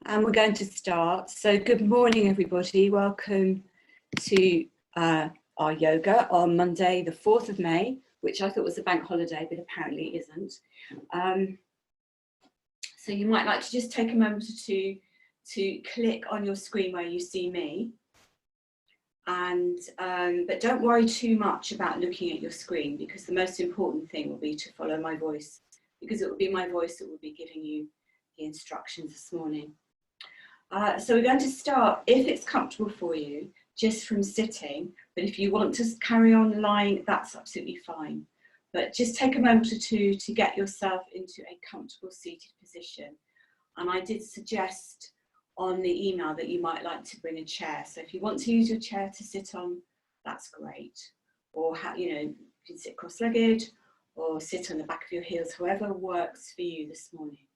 And we're going to start. So good morning, everybody. Welcome to our yoga on Monday, the 4th of May, which I thought was a bank holiday, but apparently isn't. So you might like to just take a moment or two to click on your screen where you see me. And but don't worry too much about looking at your screen, because the most important thing will be to follow my voice, because it will be my voice that will be giving you the instructions this morning. So we're going to start, if it's comfortable for you, just from sitting, but if you want to carry on lying, that's absolutely fine. But just take a moment or two to get yourself into a comfortable seated position. And I did suggest on the email that you might like to bring a chair. So if you want to use your chair to sit on, that's great. Or, you can sit cross-legged or sit on the back of your heels, however works for you this morning.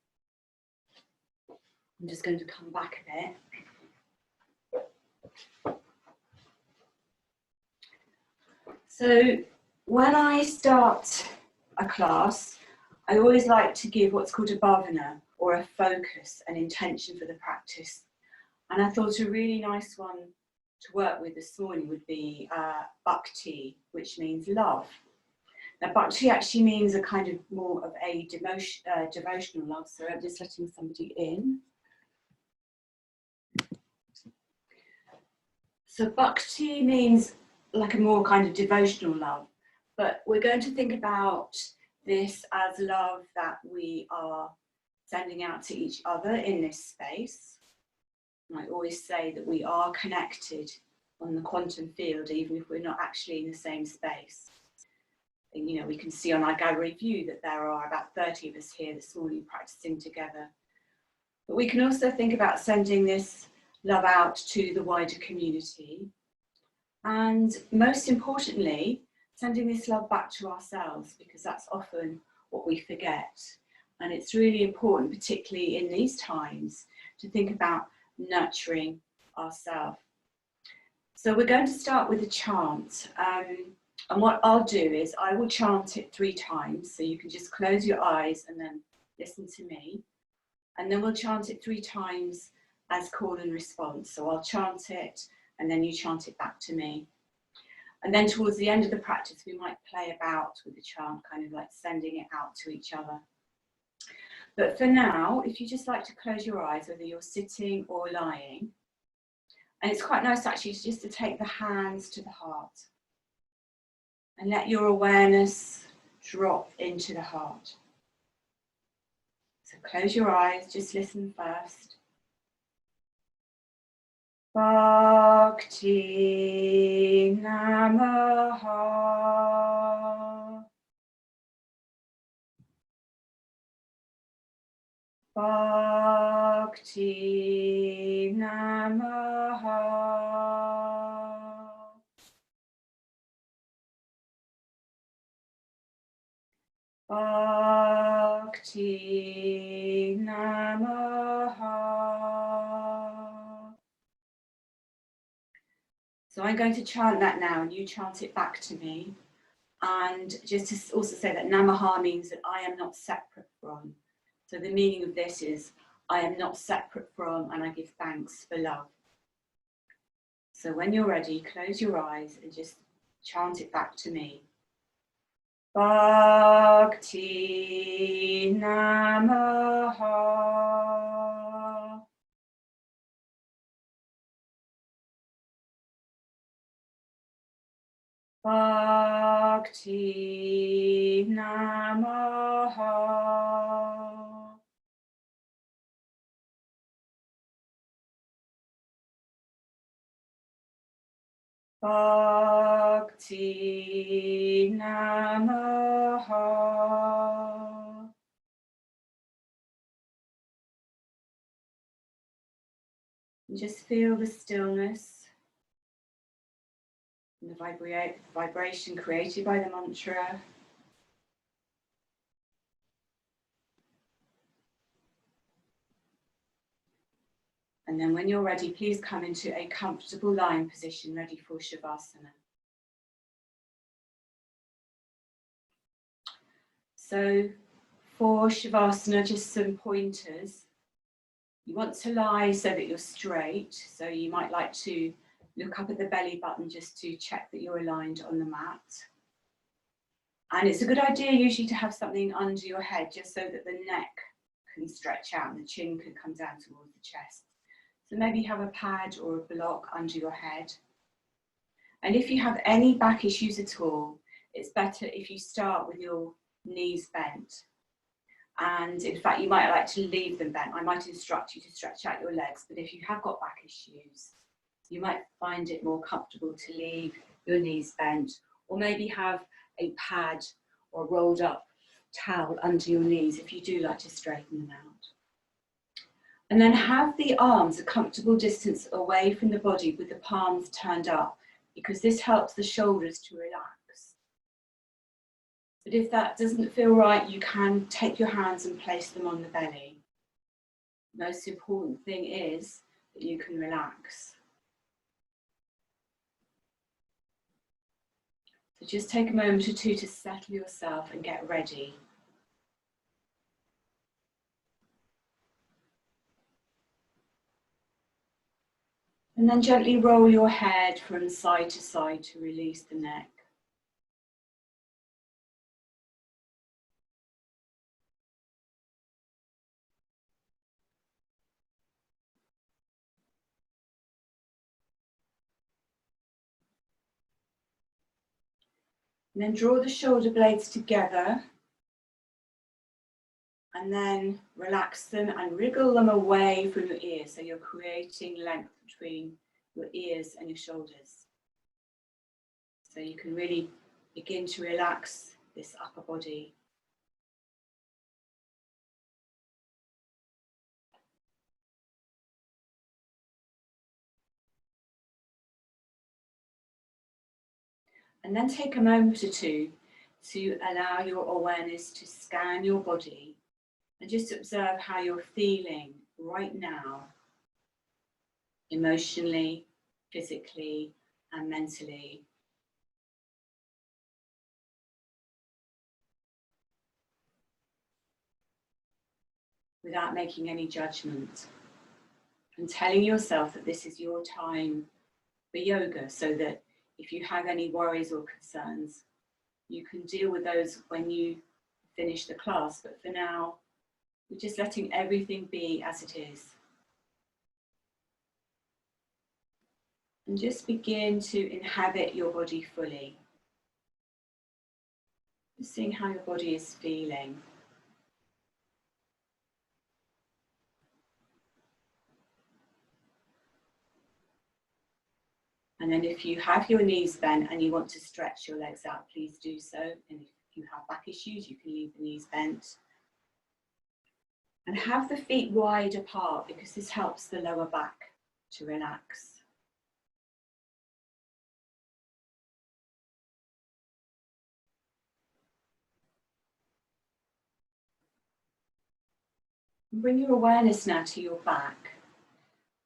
I'm just going to come back a bit. So when I start a class, I always like to give what's called a bhavana, or a focus, an intention for the practice. And I thought a really nice one to work with this morning would be bhakti, which means love. Now bhakti actually means a kind of more of a devotional love. So I'm just letting somebody in. So bhakti means like a more kind of devotional love, but we're going to think about this as love that we are sending out to each other in this space. And I always say that we are connected on the quantum field, even if we're not actually in the same space. And, you know, we can see on our gallery view that there are about 30 of us here this morning practicing together. But we can also think about sending this love out to the wider community, and most importantly, sending this love back to ourselves, because that's often what we forget. And it's really important, particularly in these times, to think about nurturing ourselves. So we're going to start with a chant, and what I'll do is I will chant it 3 times, so you can just close your eyes and then listen to me, and then we'll chant it 3 times as call and response. So I'll chant it and then you chant it back to me. And then towards the end of the practice, we might play about with the chant, kind of like sending it out to each other. But for now, if you just like to close your eyes, whether you're sitting or lying, and it's quite nice actually just to take the hands to the heart and let your awareness drop into the heart. So close your eyes, just listen first. Bhakti Namaha. Bhakti Namaha. Bhakti Namaha. So I'm going to chant that now, and you chant it back to me. And just to also say that Namaha means that I am not separate from. So the meaning of this is I am not separate from, and I give thanks for love. So when you're ready, close your eyes and just chant it back to me. Bhakti Namaha. Bhakti Namaha. Bhakti Namaha. And just feel the stillness and the vibration created by the mantra. And then when you're ready, please come into a comfortable lying position, ready for Shavasana. So for Shavasana, just some pointers. You want to lie so that you're straight. So you might like to look up at the belly button just to check that you're aligned on the mat. And it's a good idea usually to have something under your head just so that the neck can stretch out and the chin can come down towards the chest. So maybe have a pad or a block under your head. And if you have any back issues at all, it's better if you start with your knees bent. And in fact, you might like to leave them bent. I might instruct you to stretch out your legs, but if you have got back issues, you might find it more comfortable to leave your knees bent, or maybe have a pad or rolled up towel under your knees if you do like to straighten them out. And then have the arms a comfortable distance away from the body with the palms turned up, because this helps the shoulders to relax. But if that doesn't feel right, you can take your hands and place them on the belly. The most important thing is that you can relax. So just take a moment or two to settle yourself and get ready. And then gently roll your head from side to side to release the neck. And then draw the shoulder blades together and then relax them and wriggle them away from your ears. So you're creating length between your ears and your shoulders. So you can really begin to relax this upper body. And then take a moment or two to allow your awareness to scan your body and just observe how you're feeling right now, emotionally, physically, and mentally. Without making any judgment. And telling yourself that this is your time for yoga, so that if you have any worries or concerns, you can deal with those when you finish the class. But for now, we're just letting everything be as it is. And just begin to inhabit your body fully. Just seeing how your body is feeling. And then if you have your knees bent and you want to stretch your legs out, please do so. And if you have back issues, you can leave the knees bent. And have the feet wide apart, because this helps the lower back to relax. And bring your awareness now to your back.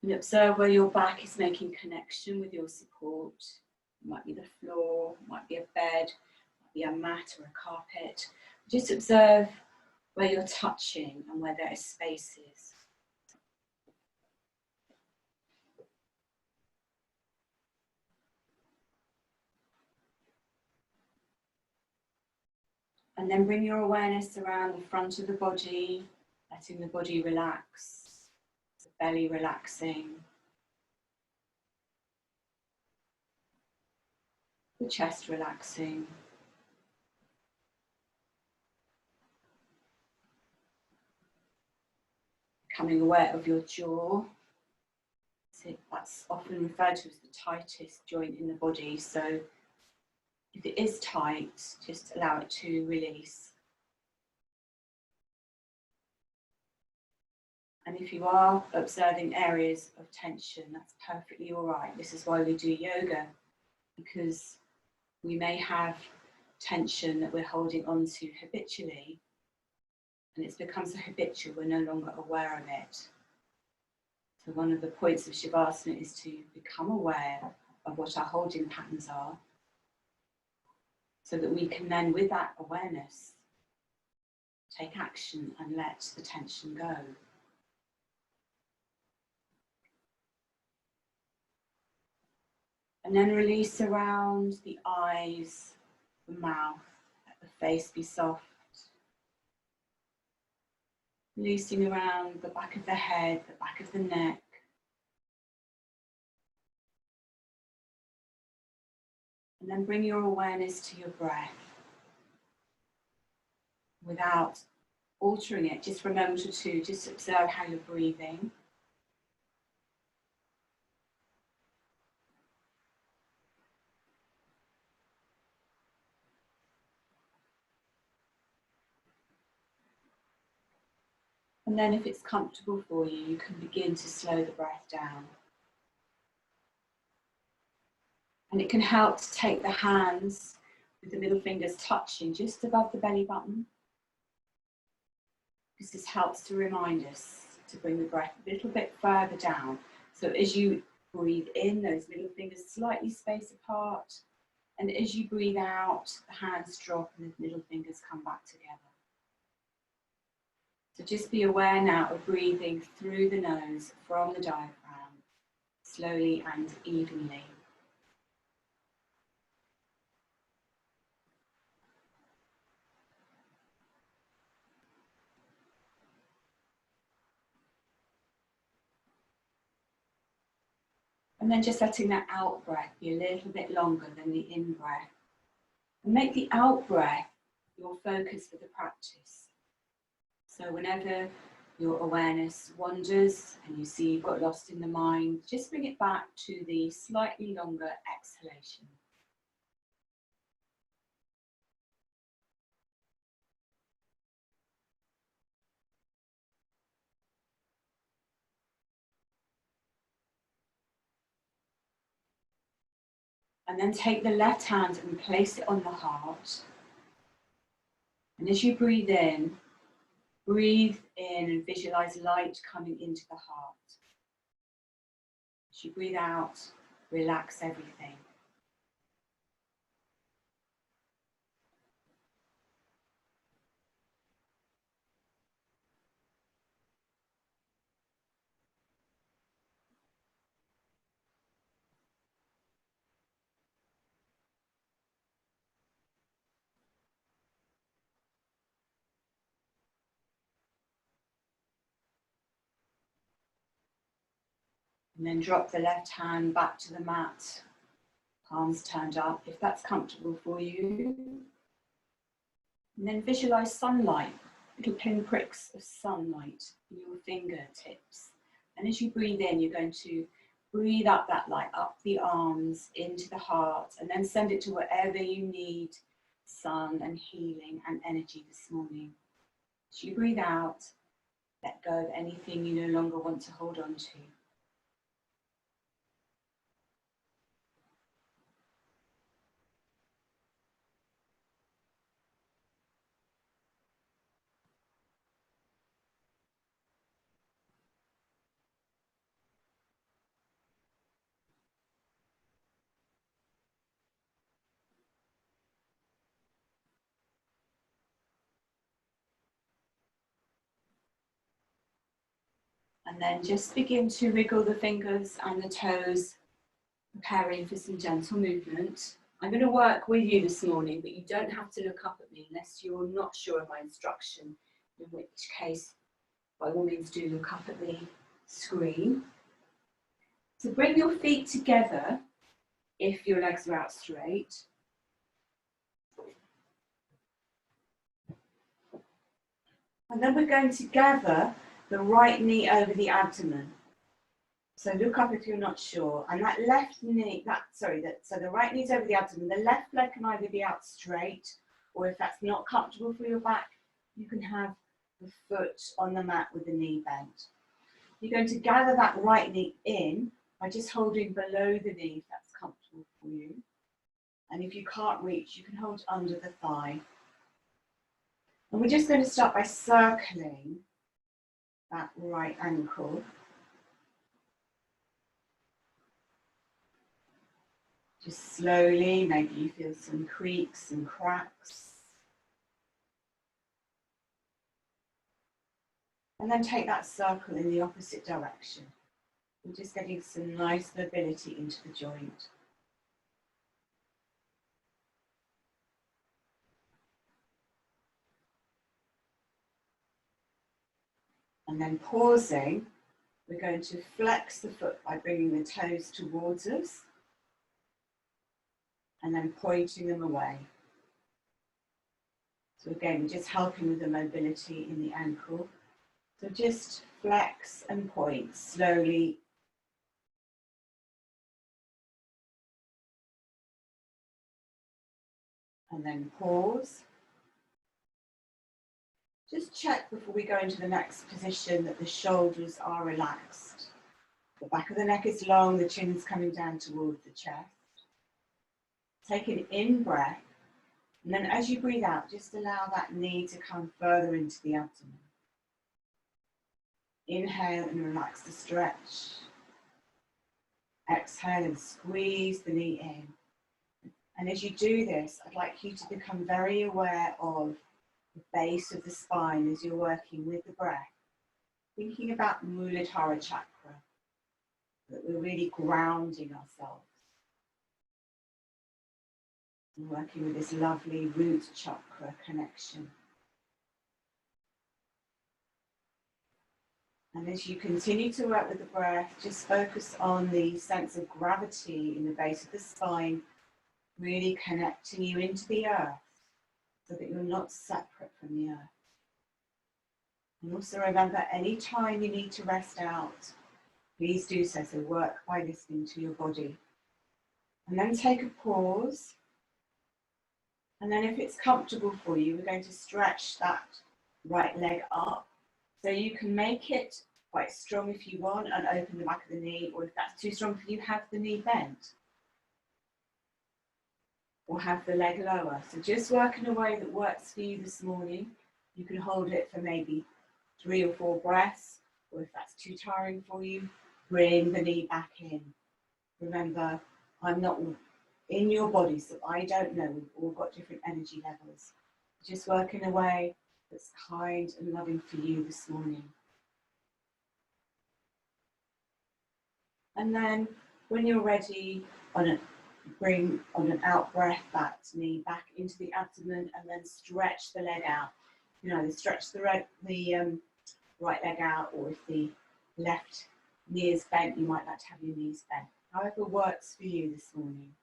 And observe where your back is making connection with your support. It might be the floor, it might be a bed, it might be a mat or a carpet. Just observe where you're touching and where there are spaces. And then bring your awareness around the front of the body, letting the body relax, the belly relaxing, the chest relaxing. Becoming aware of your jaw. So that's often referred to as the tightest joint in the body. So if it is tight, just allow it to release. And if you are observing areas of tension, that's perfectly all right. This is why we do yoga, because we may have tension that we're holding on to habitually, and it's become so habitual we're no longer aware of it. So one of the points of Shavasana is to become aware of what our holding patterns are, so that we can then, with that awareness, take action and let the tension go. And then release around the eyes, the mouth, let the face be soft. Releasing around the back of the head, the back of the neck. And then bring your awareness to your breath. Without altering it, just for a moment or two, just observe how you're breathing. And then if it's comfortable for you, you can begin to slow the breath down. And it can help to take the hands with the middle fingers touching just above the belly button. Because this helps to remind us to bring the breath a little bit further down. So as you breathe in, those middle fingers slightly spaced apart. And as you breathe out, the hands drop and the middle fingers come back together. So just be aware now of breathing through the nose from the diaphragm, slowly and evenly. And then just letting that out breath be a little bit longer than the in breath. And make the out breath your focus for the practice. So whenever your awareness wanders and you see you've got lost in the mind, just bring it back to the slightly longer exhalation. And then take the left hand and place it on the heart. And as you breathe in and visualize light coming into the heart. As you breathe out, relax everything. And then drop the left hand back to the mat, palms turned up, if that's comfortable for you. And then visualize sunlight, little pinpricks of sunlight in your fingertips. And as you breathe in, you're going to breathe up that light, up the arms, into the heart, and then send it to wherever you need sun and healing and energy this morning. As you breathe out, let go of anything you no longer want to hold on to. And then just begin to wriggle the fingers and the toes, preparing for some gentle movement. I'm going to work with you this morning, but you don't have to look up at me unless you're not sure of my instruction, in which case, by all means, do look up at the screen. So bring your feet together if your legs are out straight. And then we're going to gather the right knee over the abdomen. So look up if you're not sure. And that left knee, so the right knee's over the abdomen. The left leg can either be out straight, or if that's not comfortable for your back, you can have the foot on the mat with the knee bent. You're going to gather that right knee in by just holding below the knee if that's comfortable for you. And if you can't reach, you can hold under the thigh. And we're just going to start by circling that right ankle. Just slowly, maybe you feel some creaks and cracks. And then take that circle in the opposite direction. We're just getting some nice mobility into the joint. And then pausing, we're going to flex the foot by bringing the toes towards us and then pointing them away. So again, we're just helping with the mobility in the ankle. So just flex and point slowly. And then pause. Just check before we go into the next position that the shoulders are relaxed. The back of the neck is long, the chin's coming down towards the chest. Take an in-breath, and then as you breathe out, just allow that knee to come further into the abdomen. Inhale and relax the stretch. Exhale and squeeze the knee in. And as you do this, I'd like you to become very aware of the base of the spine as you're working with the breath. Thinking about Muladhara chakra, that we're really grounding ourselves. And working with this lovely root chakra connection. And as you continue to work with the breath, just focus on the sense of gravity in the base of the spine, really connecting you into the earth so that you're not separate from the earth. And also remember, any time you need to rest out, please do so. So work by listening to your body. And then take a pause. And then if it's comfortable for you, we're going to stretch that right leg up. So you can make it quite strong if you want and open the back of the knee, or if that's too strong for you, have the knee bent. Or have the leg lower. So just work in a way that works for you this morning. You can hold it for maybe 3 or 4 breaths, or if that's too tiring for you, bring the knee back in. Remember, I'm not in your body, so I don't know. We've all got different energy levels. Just work in a way that's kind and loving for you this morning. And then when you're ready, bring on an out breath that knee back into the abdomen and then stretch the leg out. You know, stretch the right leg out, or if the left knee is bent, you might like to have your knees bent. However works for you this morning.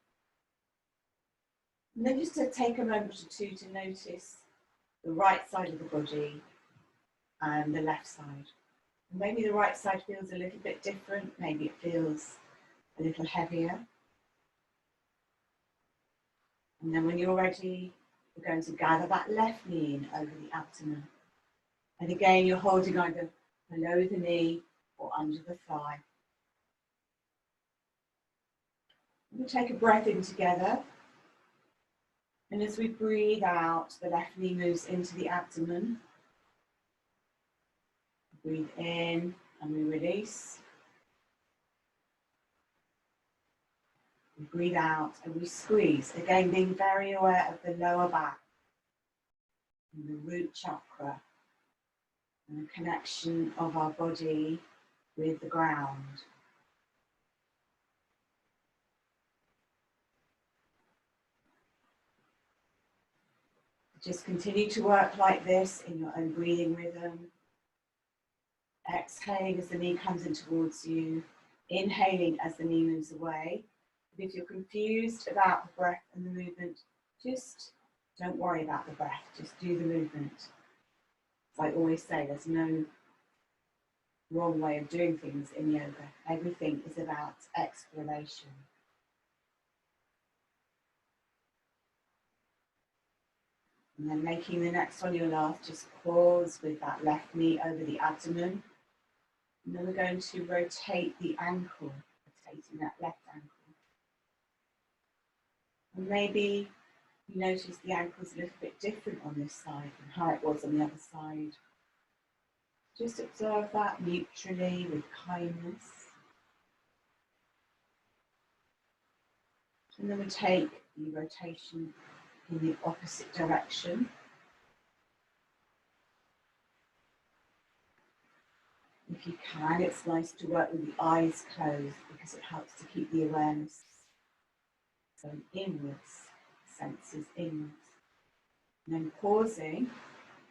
And then just to take a moment or two to notice the right side of the body and the left side. Maybe the right side feels a little bit different, maybe it feels a little heavier. And then when you're ready, we're going to gather that left knee in over the abdomen. And again, you're holding either below the knee or under the thigh. We'll take a breath in together. And as we breathe out, the left knee moves into the abdomen. Breathe in and we release. We breathe out and we squeeze. Again, being very aware of the lower back and the root chakra and the connection of our body with the ground. Just continue to work like this in your own breathing rhythm. Exhaling as the knee comes in towards you. Inhaling as the knee moves away. But if you're confused about the breath and the movement, just don't worry about the breath. Just do the movement. As I always say, there's no wrong way of doing things in yoga. Everything is about exploration. And then making the next one your last, just pause with that left knee over the abdomen. And then we're going to rotate the ankle, rotating that left ankle. And maybe you notice the ankle's a little bit different on this side from how it was on the other side. Just observe that neutrally with kindness. And then we take the rotation in the opposite direction. If you can, it's nice to work with the eyes closed because it helps to keep the awareness going inwards, senses inwards. And then pausing,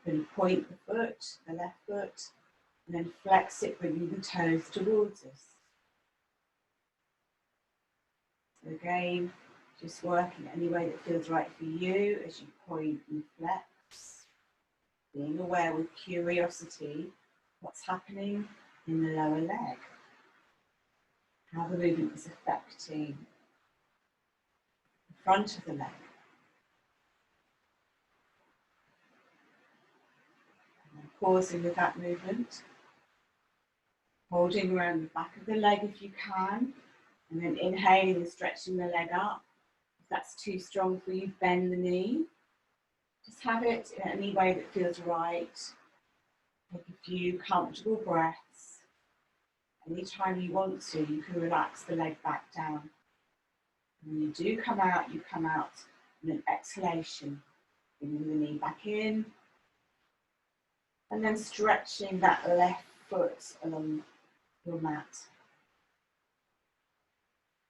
when you point the foot, the left foot, And then flex it, bringing the toes towards us. So again, just working any way that feels right for you as you point and flex. Being aware with curiosity what's happening in the lower leg. How the movement is affecting the front of the leg. And then pausing with that movement. Holding around the back of the leg if you can. And then inhaling and stretching the leg up. If that's too strong for you, bend the knee. Just have it in any way that feels right. Take a few comfortable breaths. Anytime you want to, you can relax the leg back down. When you do come out, you come out in an exhalation. Bringing the knee back in. And then stretching that left foot along your mat.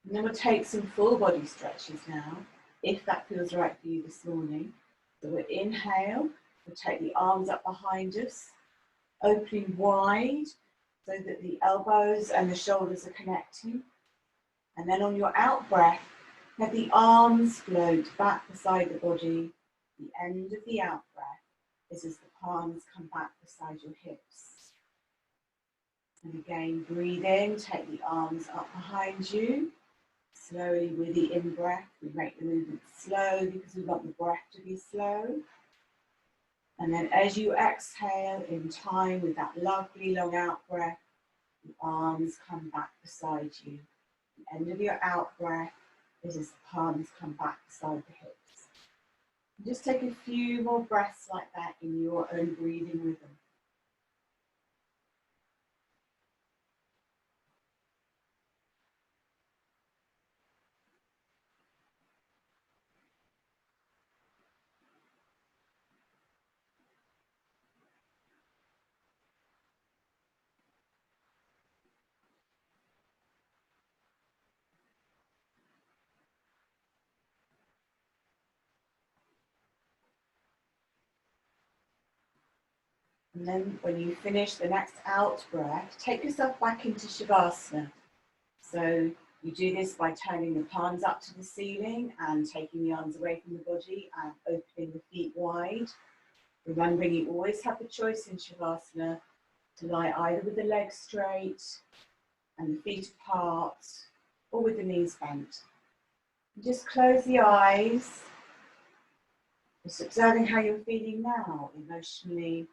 And then we'll take some full body stretches now, if that feels right for you this morning. So we'll inhale, we'll take the arms up behind us, opening wide so that the elbows and the shoulders are connecting. And then on your out breath, let the arms float back beside the body. The end of the out breath is as the palms come back beside your hips. And again, breathe in, take the arms up behind you. Slowly with the in-breath, we make the movement slow because we want the breath to be slow. And then as you exhale in time with that lovely long out breath, the arms come back beside you. The end of your out breath is as the palms come back beside the hips. And just take a few more breaths like that in your own breathing rhythm. And then when you finish the next out breath, take yourself back into Shavasana. So you do this by turning the palms up to the ceiling and taking the arms away from the body and opening the feet wide. Remembering you always have the choice in Shavasana to lie either with the legs straight and the feet apart or with the knees bent. And just close the eyes, just observing how you're feeling now, emotionally,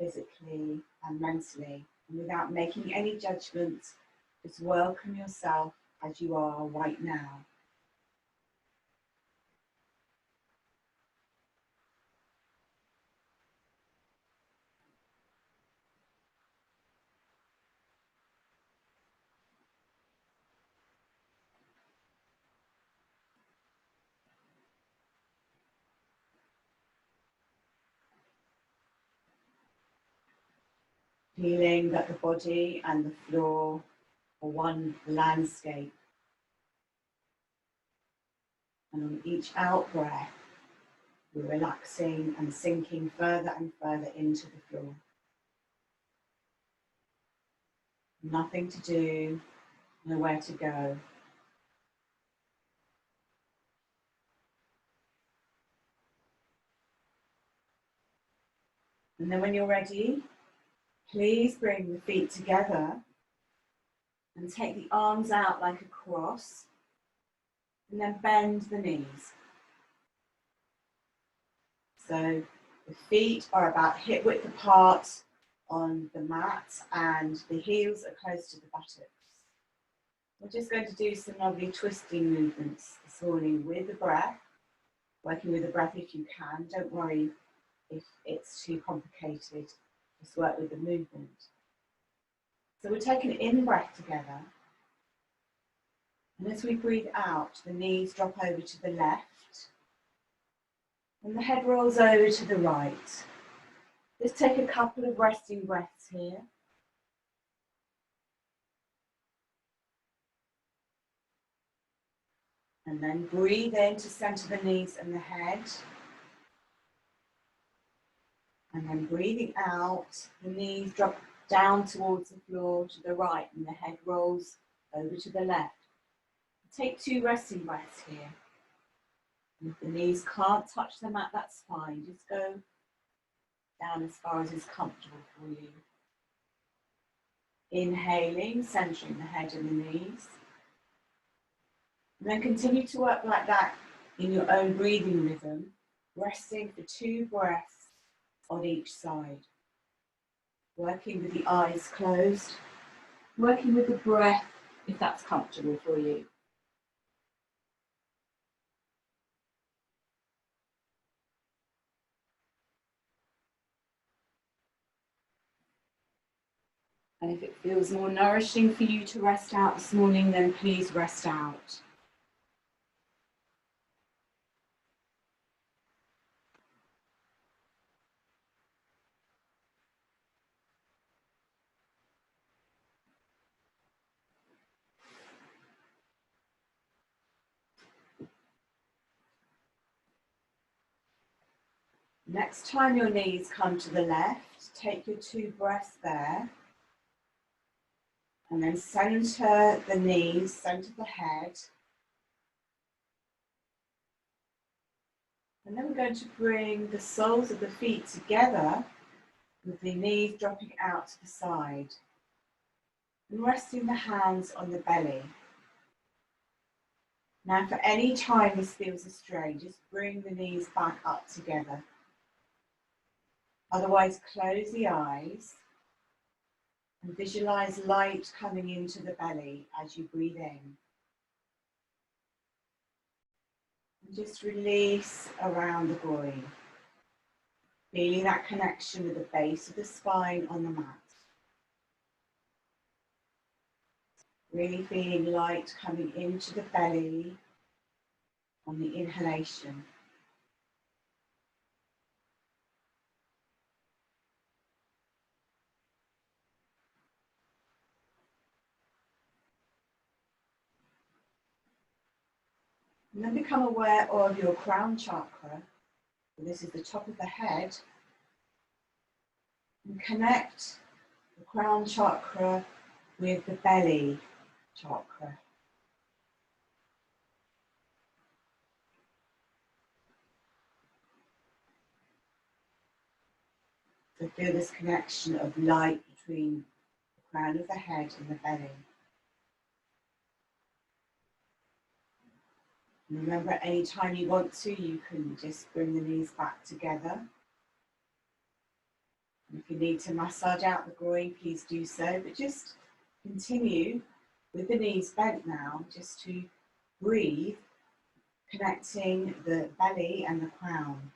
physically and mentally, and without making any judgments, just welcome yourself as you are right now. Feeling that the body and the floor are one landscape. And on each out breath, we're relaxing and sinking further and further into the floor. Nothing to do, nowhere to go. And then when you're ready, please bring the feet together and take the arms out like a cross, and then bend the knees. So the feet are about hip width apart on the mat and the heels are close to the buttocks. We're just going to do some lovely twisting movements this morning with the breath, working with the breath if you can. Don't worry if it's too complicated, just work with the movement. So we'll take an in-breath together. And as we breathe out, the knees drop over to the left and the head rolls over to the right. Just take a couple of resting breaths here. And then breathe in to center the knees and the head. And then breathing out, the knees drop down towards the floor to the right, and the head rolls over to the left. Take 2 resting breaths here. And if the knees can't touch the mat, that's fine. Just go down as far as is comfortable for you. Inhaling, centering the head and the knees. And then continue to work like that in your own breathing rhythm, resting for 2 breaths on each side. Working with the eyes closed, working with the breath if that's comfortable for you. And if it feels more nourishing for you to rest out this morning, then please rest out. Next time your knees come to the left, take your 2 breaths there. And then center the knees, center the head. And then we're going to bring the soles of the feet together with the knees dropping out to the side. And resting the hands on the belly. Now for any time this feels a strain, just bring the knees back up together. Otherwise, close the eyes and visualize light coming into the belly as you breathe in. And just release around the groin, feeling that connection with the base of the spine on the mat. Really feeling light coming into the belly on the inhalation. And then become aware of your crown chakra. This is the top of the head. And connect the crown chakra with the belly chakra. So feel this connection of light between the crown of the head and the belly. And remember, anytime you want to, you can just bring the knees back together. And if you need to massage out the groin, please do so, but just continue with the knees bent now, just to breathe, connecting the belly and the crown.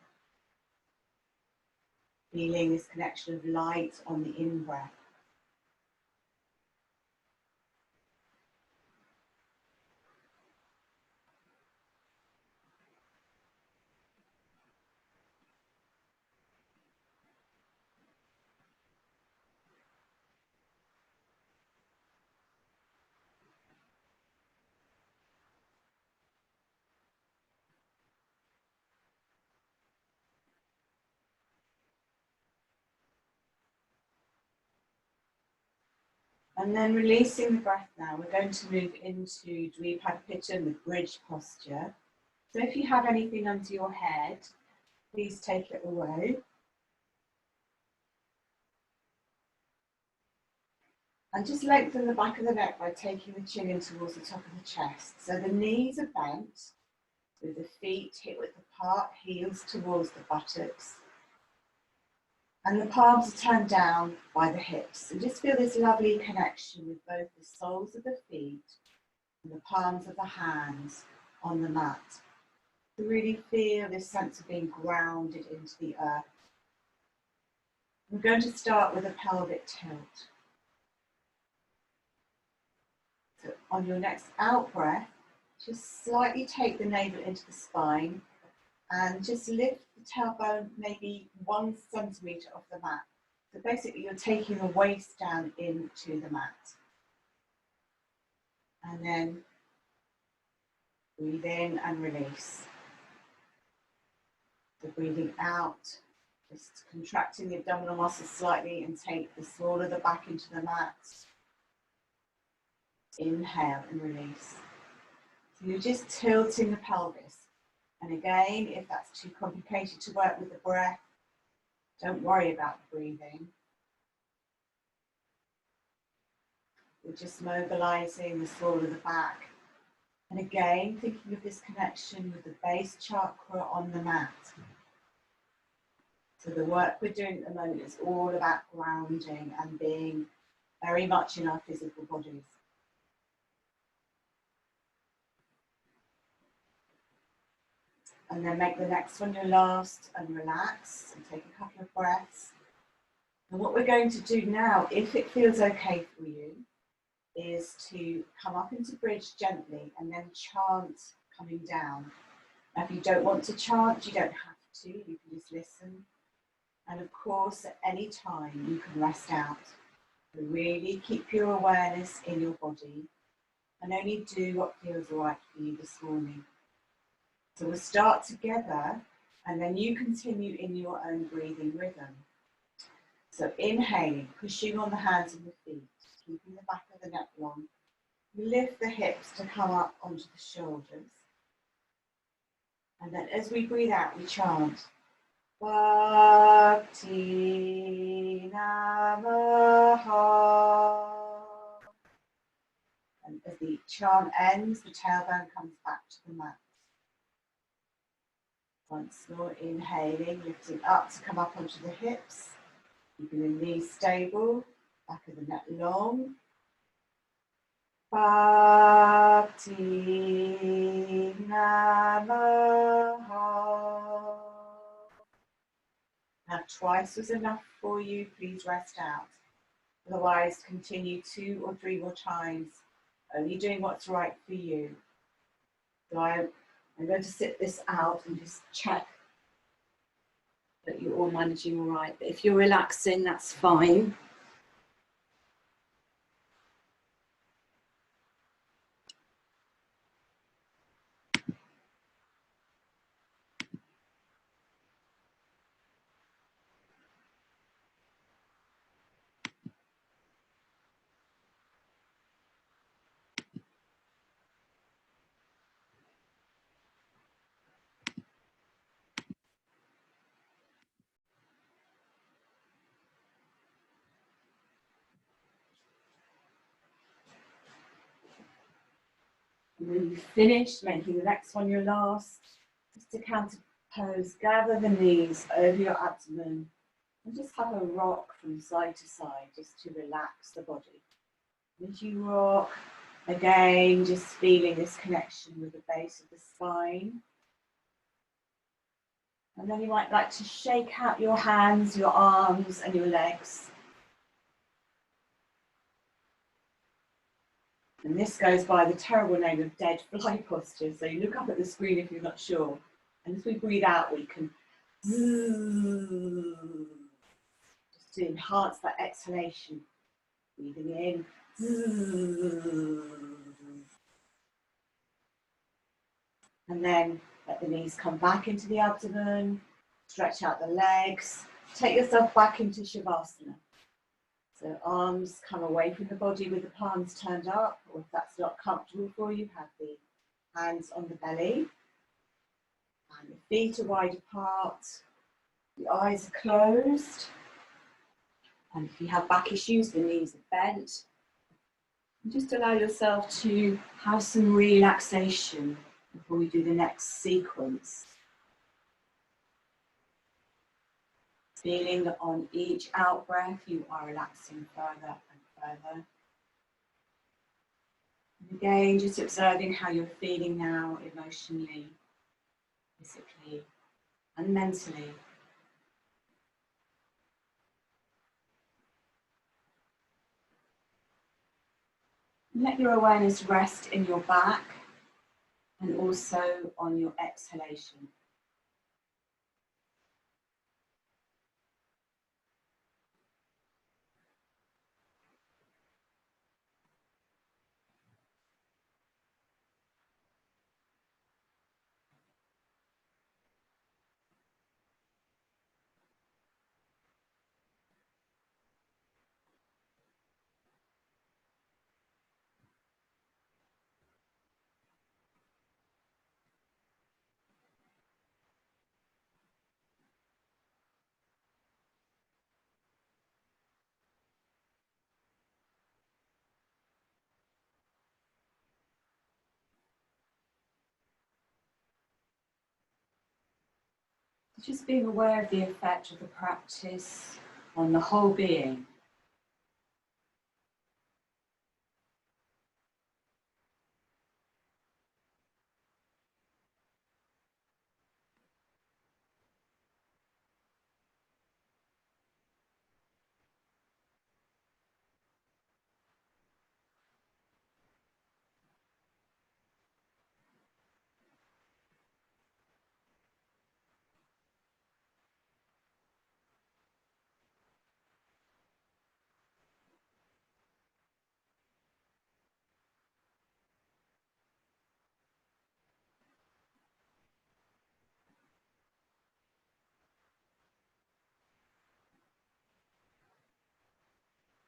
Feeling this connection of light on the in-breath. And then releasing the breath now, we're going to move into Dvipadpita with bridge posture. So if you have anything under your head, please take it away. And just lengthen the back of the neck by taking the chin in towards the top of the chest. So the knees are bent, with the feet hip width apart, heels towards the buttocks. And the palms are turned down by the hips. And just feel this lovely connection with both the soles of the feet and the palms of the hands on the mat. To really feel this sense of being grounded into the earth. I'm going to start with a pelvic tilt. So on your next out breath, just slightly take the navel into the spine and just lift the tailbone maybe 1 centimetre off the mat. So basically you're taking the waist down into the mat. And then breathe in and release. So breathing out Just contracting the abdominal muscles slightly and take the small of the back into the mat. Inhale and release. So you're just tilting the pelvis. And again, if that's too complicated to work with the breath, don't worry about the breathing. We're just mobilizing the small of the back. And again, thinking of this connection with the base chakra on the mat. So the work we're doing at the moment is all about grounding and being very much in our physical bodies. And then make the next one your last and relax and take a couple of breaths. And what we're going to do now, if it feels okay for you, is to come up into bridge gently and then chant coming down. Now, if you don't want to chant, you don't have to, you can just listen. And of course, at any time, you can rest out. So really keep your awareness in your body and only do what feels right for you this morning. So we'll start together and then you continue in your own breathing rhythm. So inhaling, pushing on the hands and the feet, keeping the back of the neck long. Lift the hips to come up onto the shoulders. And then as we breathe out, we chant. Bhakti Namaha. And as the chant ends, the tailbone comes back to the mat. Once more, inhaling, lifting up to come up onto the hips. Keeping the knees stable, back of the neck long. Bhakti Namaha. Now twice was enough for you, please rest out. Otherwise, continue 2 or 3 more times, only doing what's right for you. So I'm going to sit this out and just check that you're all managing all right. But if you're relaxing, that's fine. And when you've finished, making the next one your last, just to counter pose, gather the knees over your abdomen and just have a rock from side to side, just to relax the body. As you rock, again, just feeling this connection with the base of the spine. And then you might like to shake out your hands, your arms, and your legs. And this goes by the terrible name of dead fly posture. So you look up at the screen if you're not sure. And as we breathe out, we can just to enhance that exhalation. Breathing in. And then let the knees come back into the abdomen. Stretch out the legs. Take yourself back into Shavasana. So arms come away from the body with the palms turned up, or if that's not comfortable for you, have the hands on the belly. And the feet are wide apart. The eyes are closed. And if you have back issues, the knees are bent. And just allow yourself to have some relaxation before we do the next sequence. Feeling that on each out breath, you are relaxing further and further. And again, just observing how you're feeling now emotionally, physically, and mentally. Let your awareness rest in your back and also on your exhalation. Just being aware of the effect of the practice on the whole being.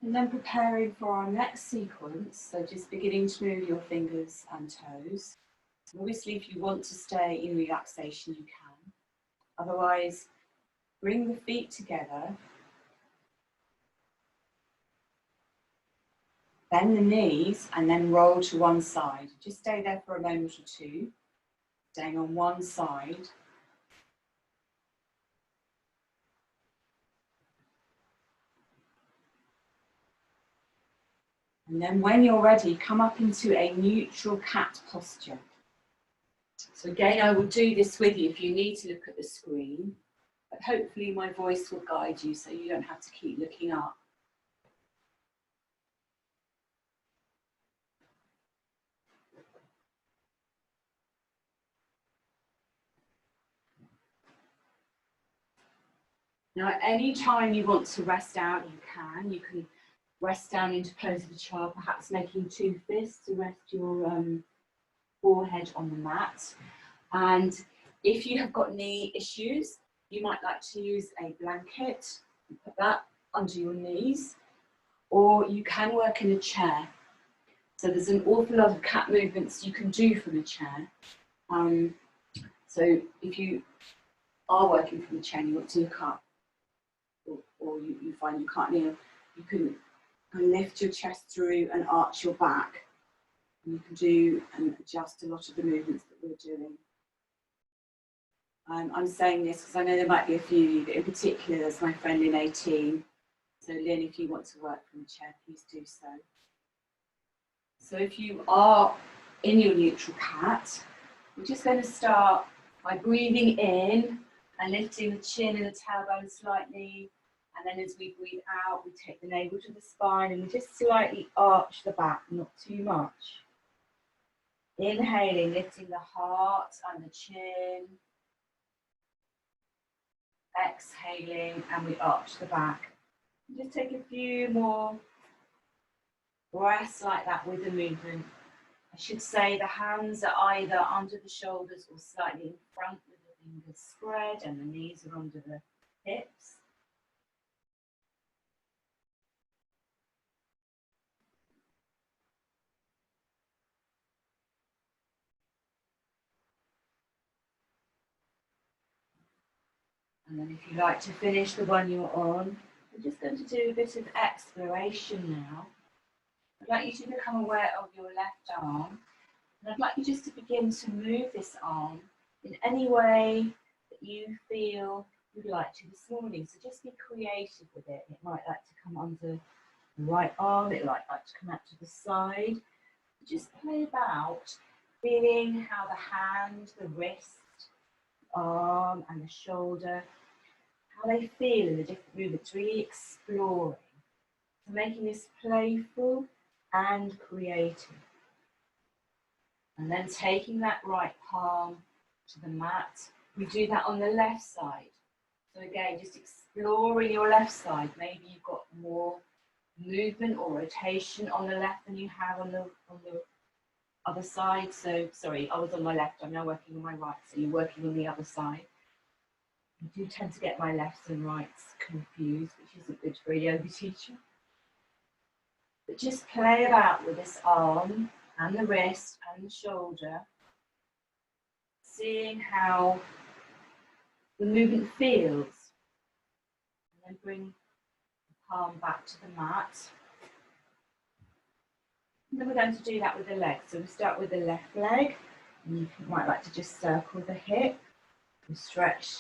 And then preparing for our next sequence, so just beginning to move your fingers and toes. Obviously, if you want to stay in relaxation, you can. Otherwise, bring the feet together. Bend the knees and then roll to one side. Just stay there for a moment or two, staying on one side. And then when you're ready, come up into a neutral cat posture. So again, I will do this with you if you need to look at the screen, but hopefully my voice will guide you so you don't have to keep looking up. Now, at any time you want to rest out, you can. You can rest down into pose of a child, perhaps making two fists to rest your forehead on the mat. And if you have got knee issues, you might like to use a blanket and put that under your knees, or you can work in a chair. So there's an awful lot of cat movements you can do from a chair. So if you are working from a chair and you want to look up, or you find you can't kneel, you can lift your chest through and arch your back. And you can do and adjust a lot of the movements that we're doing. I'm saying this because I know there might be a few of you, but in particular there's my friend Lynn 18. So Lynn, if you want to work from a chair, please do so. So if you are in your neutral cat, we're just going to start by breathing in and lifting the chin and the tailbone slightly. And then as we breathe out, we take the navel to the spine and we just slightly arch the back, not too much. Inhaling, lifting the heart and the chin. Exhaling, and we arch the back. Just take a few more breaths like that with the movement. I should say the hands are either under the shoulders or slightly in front with the fingers spread and the knees are under the hips. And then if you like to finish the one you're on, we're just going to do a bit of exploration now. I'd like you to become aware of your left arm. And I'd like you just to begin to move this arm in any way that you feel you'd like to this morning. So just be creative with it. It might like to come under the right arm, it might like to come out to the side. Just play about, feeling how the hand, the wrist, the arm and the shoulder, how they feel in the different movements, really exploring. So making this playful and creative. And then taking that right palm to the mat. We do that on the left side. So again, just exploring your left side. Maybe you've got more movement or rotation on the left than you have on the other side. So, sorry, I was on my left, I'm now working on my right. So you're working on the other side. I do tend to get my lefts and rights confused, which isn't good for a yoga teacher. But just play about with this arm and the wrist and the shoulder, seeing how the movement feels. And then bring the palm back to the mat. And then we're going to do that with the leg. So we start with the left leg. And you might like to just circle the hip and stretch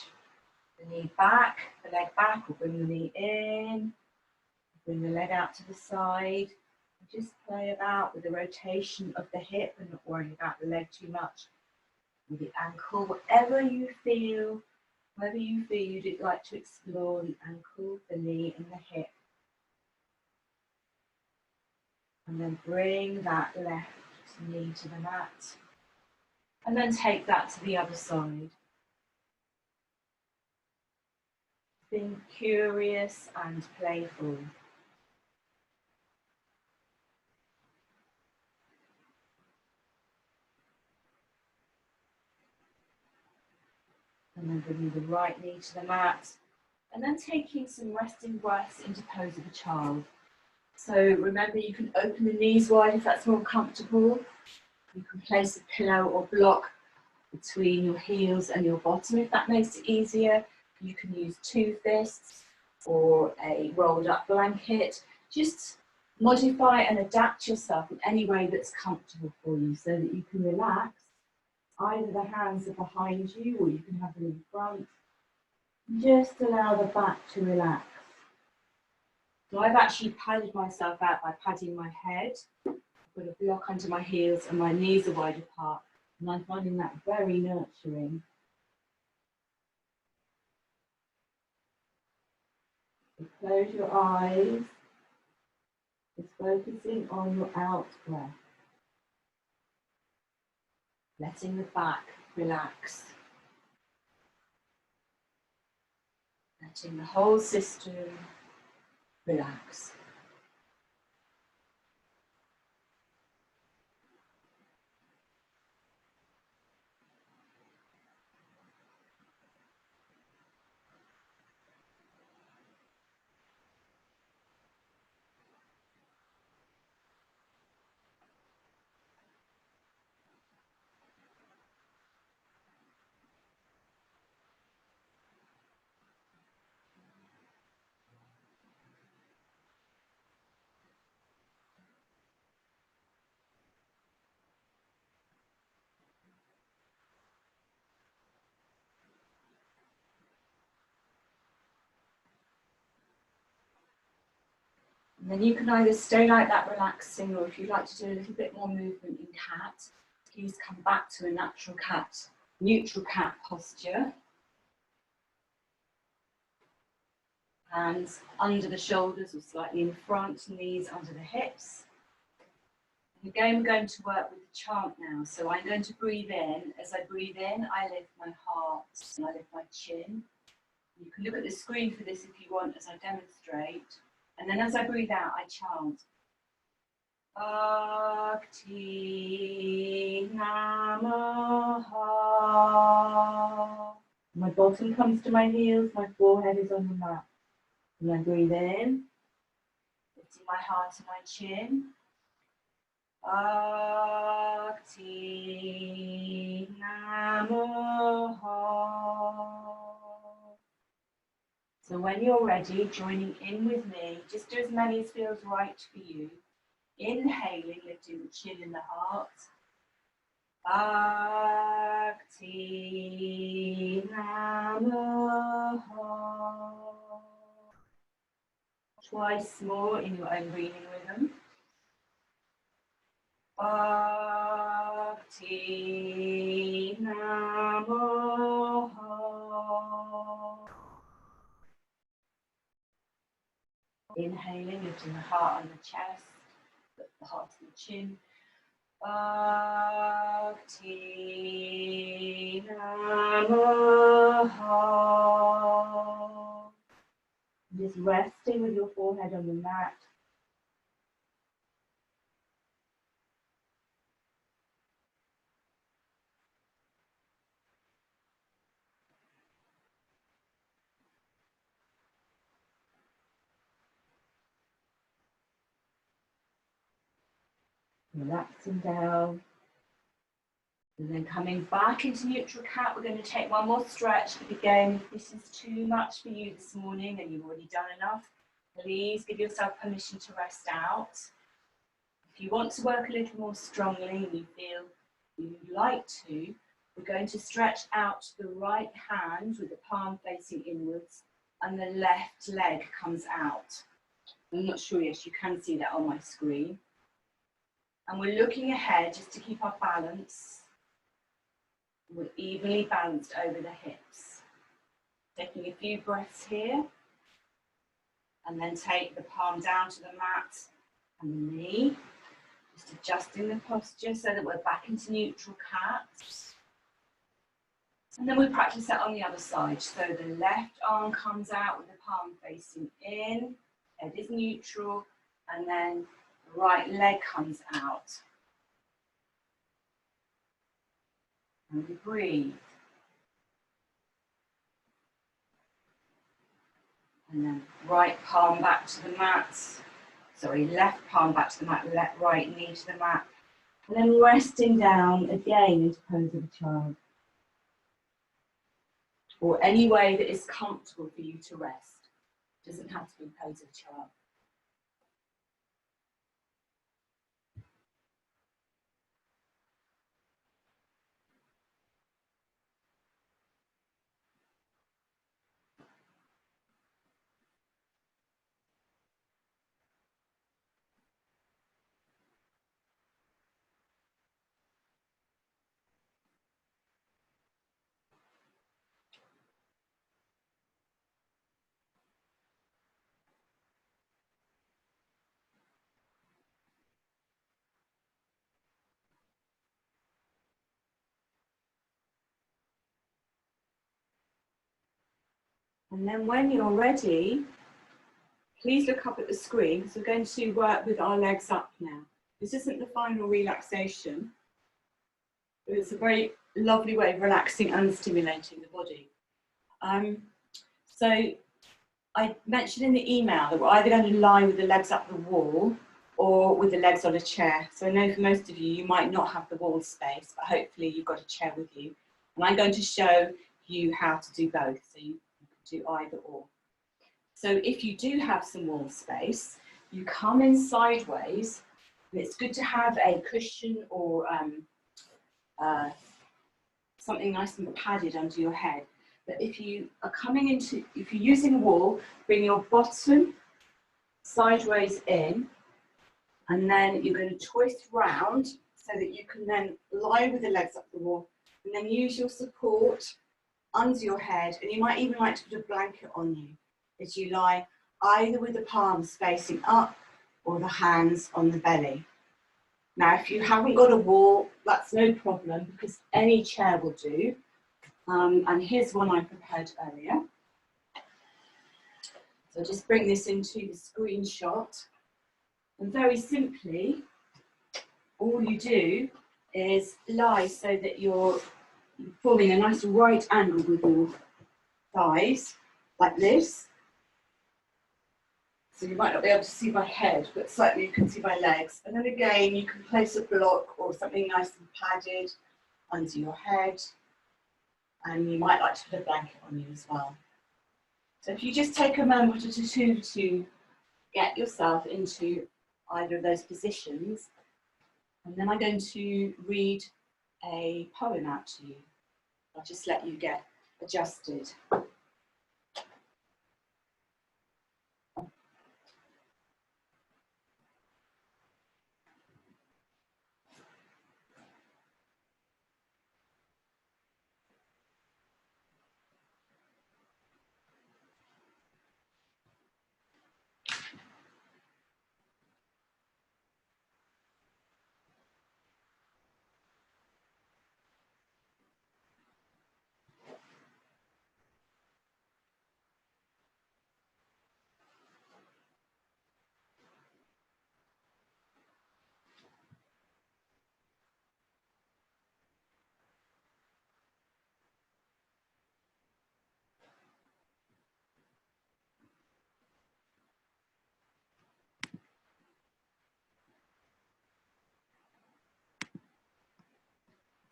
the knee back, the leg back, or bring the knee in, bring the leg out to the side. Just play about with the rotation of the hip and not worrying about the leg too much. With the ankle, whatever you feel you'd like to explore, the ankle, the knee and the hip. And then bring that left knee to the mat. And then take that to the other side. Being curious and playful. And then bringing the right knee to the mat. And then taking some resting breaths into pose of a child. So remember, you can open the knees wide if that's more comfortable. You can place a pillow or block between your heels and your bottom if that makes it easier. You can use 2 fists or a rolled up blanket. Just modify and adapt yourself in any way that's comfortable for you so that you can relax. Either the hands are behind you or you can have them in front. Just allow the back to relax. So I've actually padded myself out by padding my head. I've got a block under my heels and my knees are wide apart. And I'm finding that very nurturing. So close your eyes. Just focusing on your out breath. Letting the back relax. Letting the whole system relax. And then you can either stay like that relaxing, or if you'd like to do a little bit more movement in cat, please come back to a natural cat, neutral cat posture. Hands under the shoulders or slightly in front, knees under the hips. And again, we're going to work with the chant now. So I'm going to breathe in. As I breathe in, I lift my heart and I lift my chin. You can look at the screen for this if you want as I demonstrate. And then as I breathe out, I chant. Bhakti Namaha. My bottom comes to my heels, my forehead is on the mat. And I breathe in, lifting my heart to my chin. Bhakti Namaha. So when you're ready, joining in with me, just do as many as feels right for you. Inhaling, lifting the chin and the heart. Bhakti Namaha. Twice more in your own breathing rhythm. Bhakti Namaha. Inhaling, lifting the heart and the chest, the heart to the chin. Bhakti Namaha. Just resting with your forehead on the mat. Relaxing down. And then coming back into neutral cat, we're going to take one more stretch. But again, if this is too much for you this morning and you've already done enough, please give yourself permission to rest out. If you want to work a little more strongly and you feel you'd like to, We're going to stretch out the right hand with the palm facing inwards, and the left leg comes out. I'm not sure, yes, you can see that on my screen. And we're looking ahead just to keep our balance. We're evenly balanced over the hips. Taking a few breaths here. And then take the palm down to the mat and the knee. Just adjusting the posture so that we're back into neutral cat. And then we practice that on the other side. So the left arm comes out with the palm facing in. Head is neutral. And then the right leg comes out. And we breathe. And then right palm back to the mat. Sorry, left palm back to the mat, left right knee to the mat. And then resting down again into pose of a child. Or any way that is comfortable for you to rest. It doesn't have to be pose of a child. And then when you're ready, please look up at the screen because we're going to work with our legs up now. This isn't the final relaxation, but it's a very lovely way of relaxing and stimulating the body. So I mentioned in the email that we're either going to lie with the legs up the wall or with the legs on a chair. So I know for most of you, you might not have the wall space, but hopefully you've got a chair with you. And I'm going to show you how to do both, so you can do either or. So if you do have some wall space, you come in sideways. And it's good to have a cushion or something nice and padded under your head. But if you are if you're using a wall, bring your bottom sideways in, and then you're going to twist round so that you can then lie with the legs up the wall, and then use your support under your head, and you might even like to put a blanket on you as you lie either with the palms facing up or the hands on the belly. Now, if you haven't got a wall, that's no problem because any chair will do. And here's one I prepared earlier. So just bring this into the screenshot. And very simply, all you do is lie so that you're forming a nice right angle with your thighs, like this. So you might not be able to see my head, but certainly you can see my legs. And then again, you can place a block or something nice and padded under your head. And you might like to put a blanket on you as well. So if you just take a moment or two to get yourself into either of those positions, and then I'm going to read a poem out to you. I'll just let you get adjusted.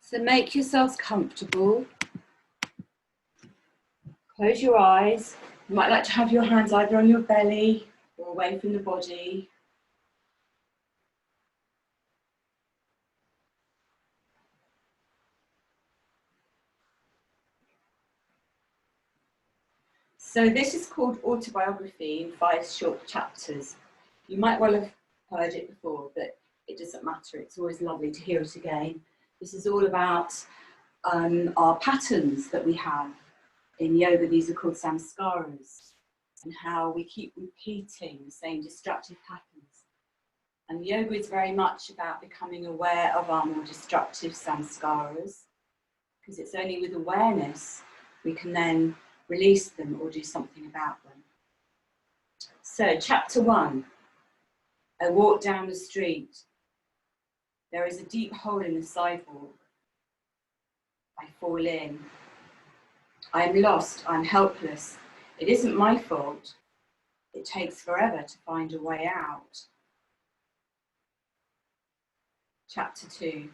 So make yourselves comfortable. Close your eyes. You might like to have your hands either on your belly or away from the body. So this is called Autobiography in 5 short chapters. You might well have heard it before, but it doesn't matter. It's always lovely to hear it again. This is all about our patterns that we have. In yoga, these are called samskaras, and how we keep repeating the same destructive patterns. And yoga is very much about becoming aware of our more destructive samskaras, because it's only with awareness we can then release them or do something about them. So, chapter 1, I walk down the street. There is a deep hole in the sidewalk. I fall in. I am lost, I'm helpless. It isn't my fault. It takes forever to find a way out. Chapter 2,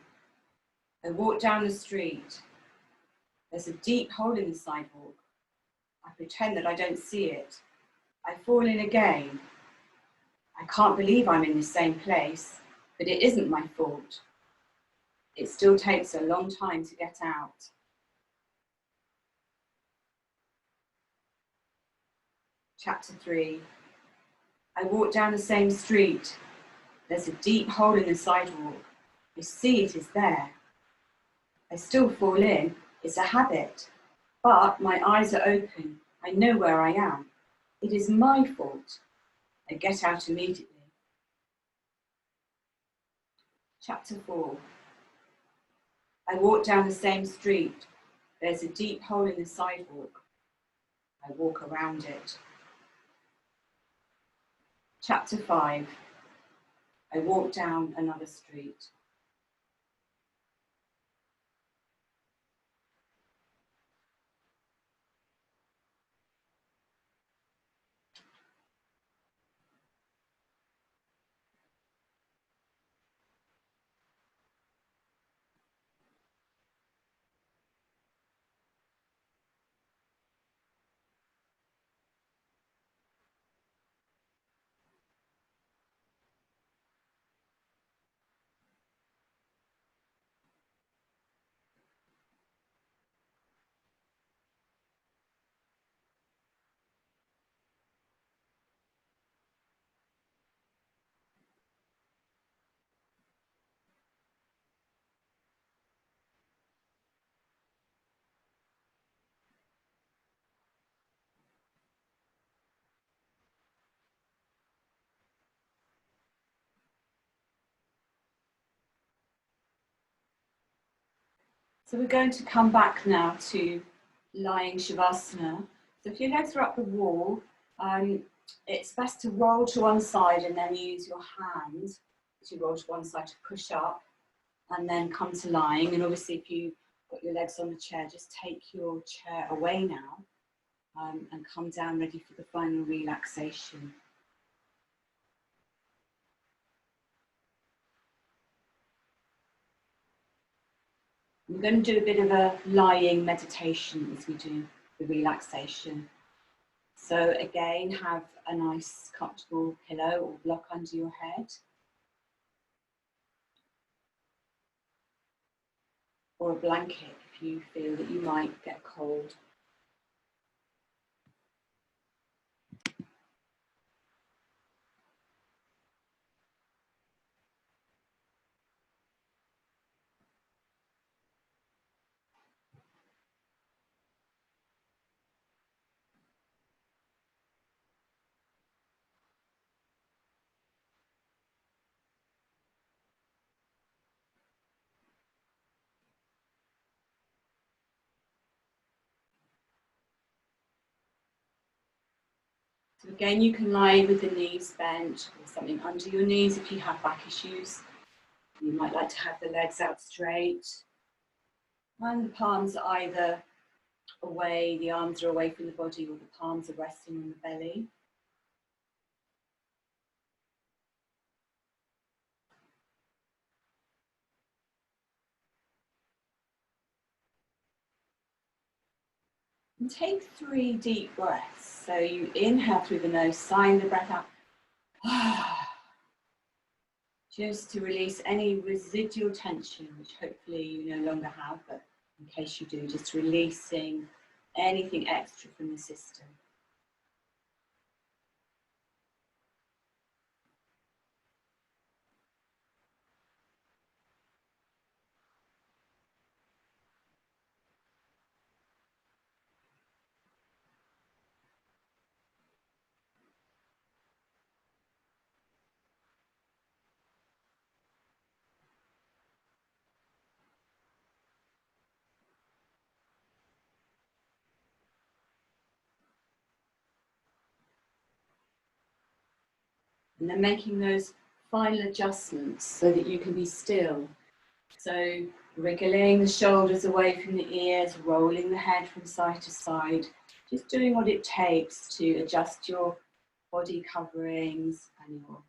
I walk down the street. There's a deep hole in the sidewalk. I pretend that I don't see it. I fall in again. I can't believe I'm in the same place, but it isn't my fault. It still takes a long time to get out. Chapter 3, I walk down the same street. There's a deep hole in the sidewalk. I see it is there. I still fall in. It's a habit. But my eyes are open. I know where I am. It is my fault. I get out immediately. Chapter 4, I walk down the same street. There's a deep hole in the sidewalk. I walk around it. Chapter 5, I walk down another street. So we're going to come back now to lying Shavasana. So if your legs are up the wall, it's best to roll to one side and then use your hand to roll to one side to push up and then come to lying. And obviously if you've got your legs on the chair, just take your chair away now and come down ready for the final relaxation. We're going to do a bit of a lying meditation as we do the relaxation. So again, have a nice comfortable pillow or block under your head. Or a blanket if you feel that you might get cold. So again, you can lie with the knees bent or something under your knees if you have back issues. You might like to have the legs out straight. And the palms are either away, the arms are away from the body, or the palms are resting on the belly. And take 3 deep breaths. So you inhale through the nose, sighing the breath out. Just to release any residual tension, which hopefully you no longer have, but in case you do, just releasing anything extra from the system. And then making those final adjustments so that you can be still. So wriggling the shoulders away from the ears, rolling the head from side to side, just doing what it takes to adjust your body coverings and your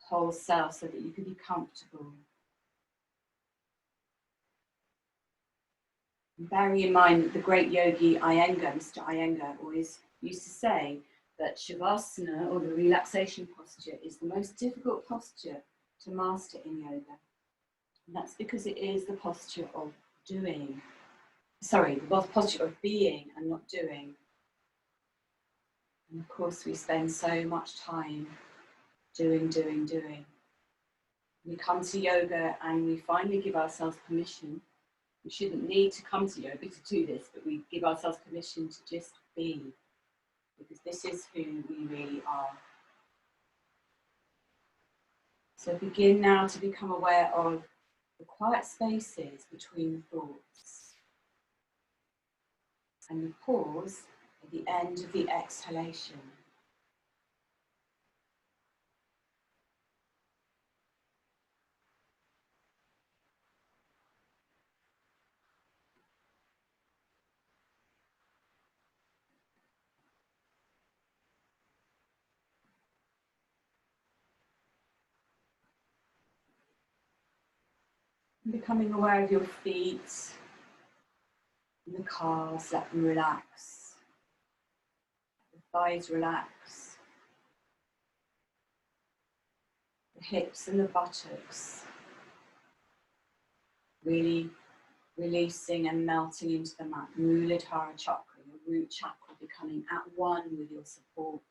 whole self so that you can be comfortable. And bearing in mind that the great yogi Iyengar, Mr. Iyengar, always used to say that Shavasana, or the relaxation posture, is the most difficult posture to master in yoga. And that's because it is the posture of doing. Sorry, the posture of being and not doing. And of course, we spend so much time doing. We come to yoga and we finally give ourselves permission. We shouldn't need to come to yoga to do this, but we give ourselves permission to just be, because this is who we really are. So begin now to become aware of the quiet spaces between thoughts and the pause at the end of the exhalation. And becoming aware of your feet and the calves, let them relax. The thighs relax. The hips and the buttocks. Really releasing and melting into the mat. Muladhara chakra, your root chakra, becoming at one with your support.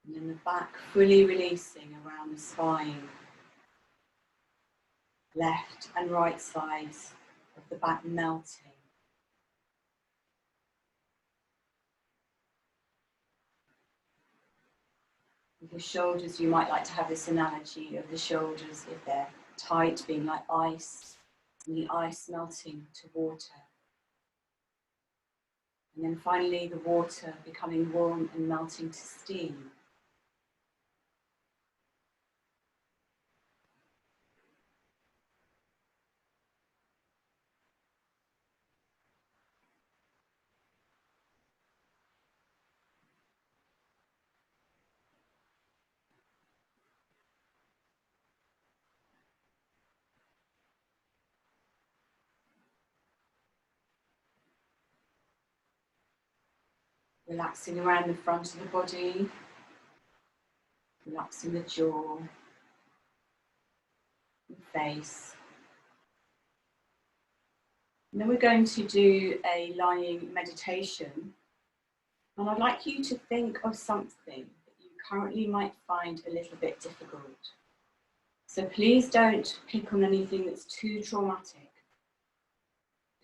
And then the back fully releasing around the spine. Left and right sides of the back melting. With your shoulders, you might like to have this analogy of the shoulders, if they're tight, being like ice, and the ice melting to water. And then finally the water becoming warm and melting to steam. Relaxing around the front of the body, relaxing the jaw, the face. And then we're going to do a lying meditation. And I'd like you to think of something that you currently might find a little bit difficult. So please don't pick on anything that's too traumatic.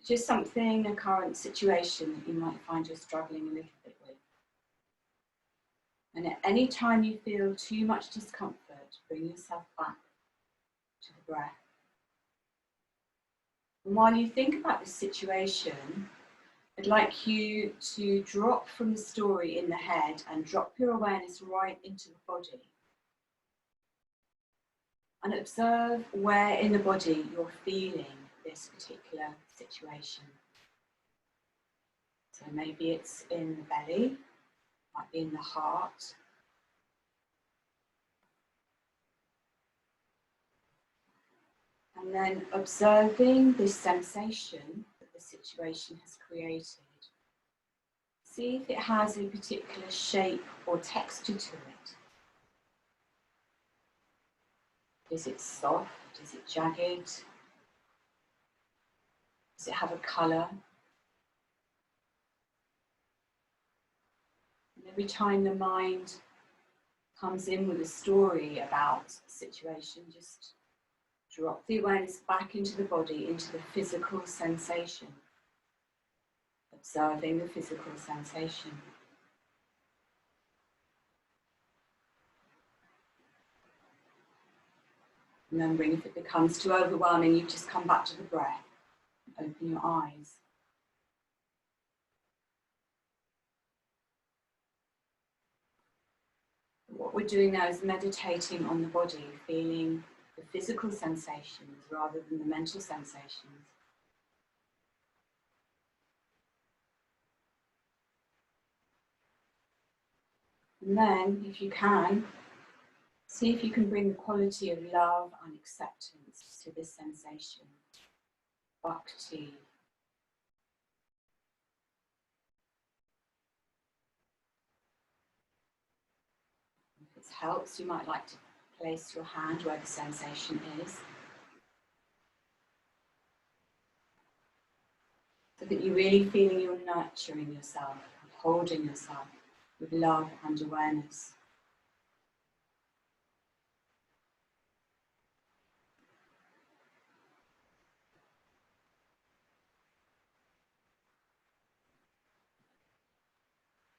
Just something, a current situation that you might find you're struggling a little bit with. And at any time you feel too much discomfort, bring yourself back to the breath. And while you think about this situation, I'd like you to drop from the story in the head and drop your awareness right into the body. And observe where in the body you're feeling this particular situation. So maybe it's in the belly, might be in the heart. And then observing this sensation that the situation has created. See if it has a particular shape or texture to it. Is it soft? Is it jagged? Does it have a colour? And every time the mind comes in with a story about the situation, just drop the awareness back into the body, into the physical sensation. Observing the physical sensation. Remembering if it becomes too overwhelming, you just come back to the breath. Open your eyes. What we're doing now is meditating on the body, feeling the physical sensations rather than the mental sensations. And then, if you can, see if you can bring the quality of love and acceptance to this sensation. Bhakti. If it helps, you might like to place your hand where the sensation is, so that you're really feeling you're nurturing yourself, holding yourself with love and awareness.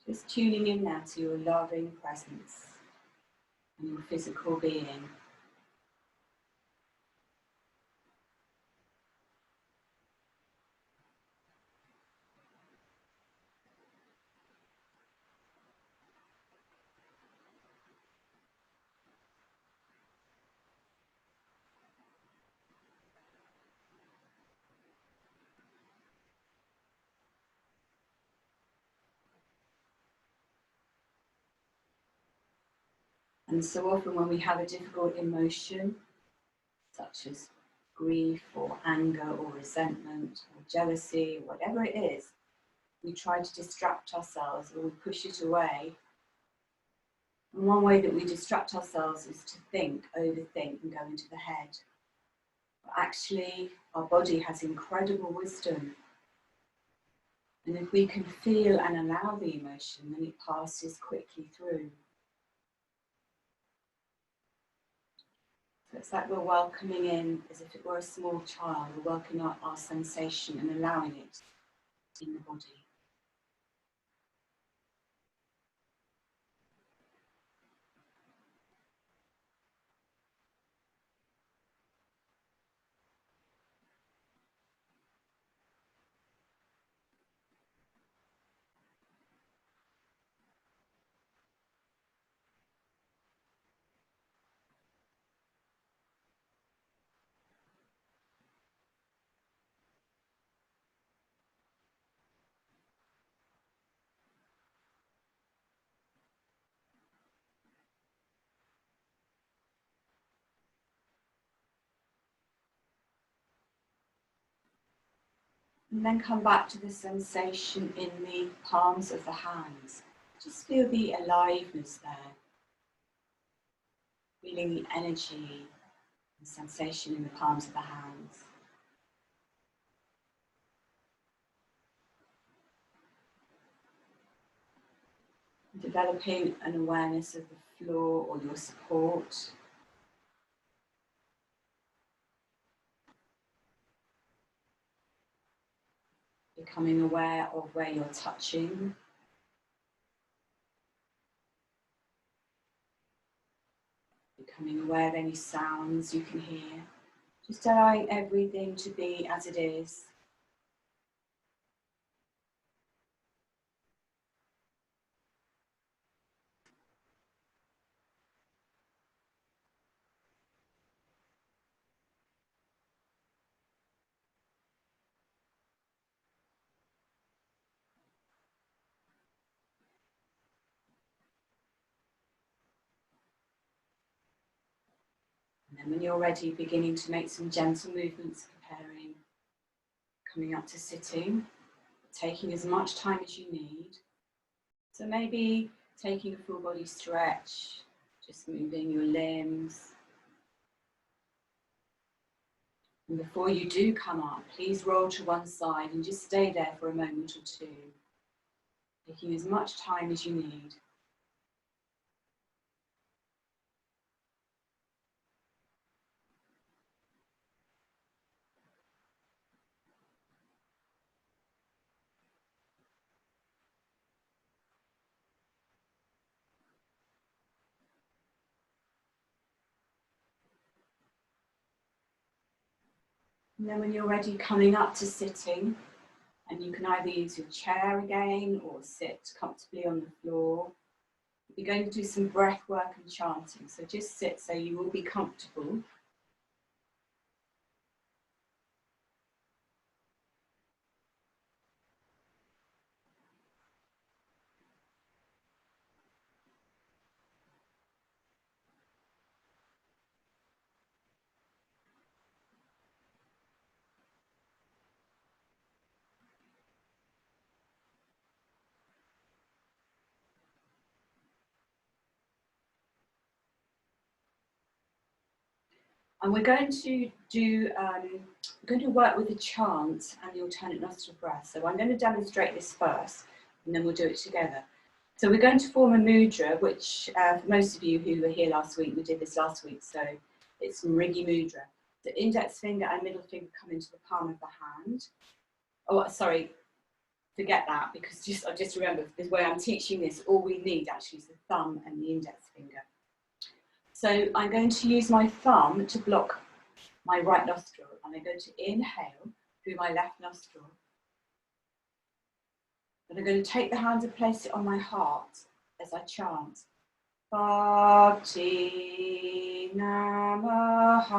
Just tuning in now to your loving presence and your physical being. And so often when we have a difficult emotion, such as grief or anger or resentment or jealousy, whatever it is, we try to distract ourselves or we push it away. And one way that we distract ourselves is to think, overthink, and go into the head. But actually, our body has incredible wisdom. And if we can feel and allow the emotion, then it passes quickly through. So it's like we're welcoming in, as if it were a small child, we're welcoming our sensation and allowing it in the body. And then come back to the sensation in the palms of the hands. Just feel the aliveness there. Feeling the energy and sensation in the palms of the hands. Developing an awareness of the floor or your support. Becoming aware of where you're touching. Becoming aware of any sounds you can hear. Just allowing everything to be as it is. And then when you're ready, beginning to make some gentle movements, preparing, coming up to sitting, taking as much time as you need. So maybe taking a full body stretch, just moving your limbs. And before you do come up, please roll to one side and just stay there for a moment or two, taking as much time as you need. And then when you're ready, coming up to sitting, and you can either use your chair again or sit comfortably on the floor. We're going to do some breath work and chanting. So just sit so you will be comfortable. And we're going to work with the chant and the alternate nostril breath. So I'm going to demonstrate this first, and then we'll do it together. So we're going to form a mudra, which for most of you who were here last week, we did this last week. So it's Mrigi mudra. The index finger and middle finger come into the palm of the hand. Oh, sorry, forget that, because I just remember the way I'm teaching this, all we need actually is the thumb and the index finger. So I'm going to use my thumb to block my right nostril, and I'm going to inhale through my left nostril. And I'm going to take the hand and place it on my heart as I chant. Bhakti Namaha.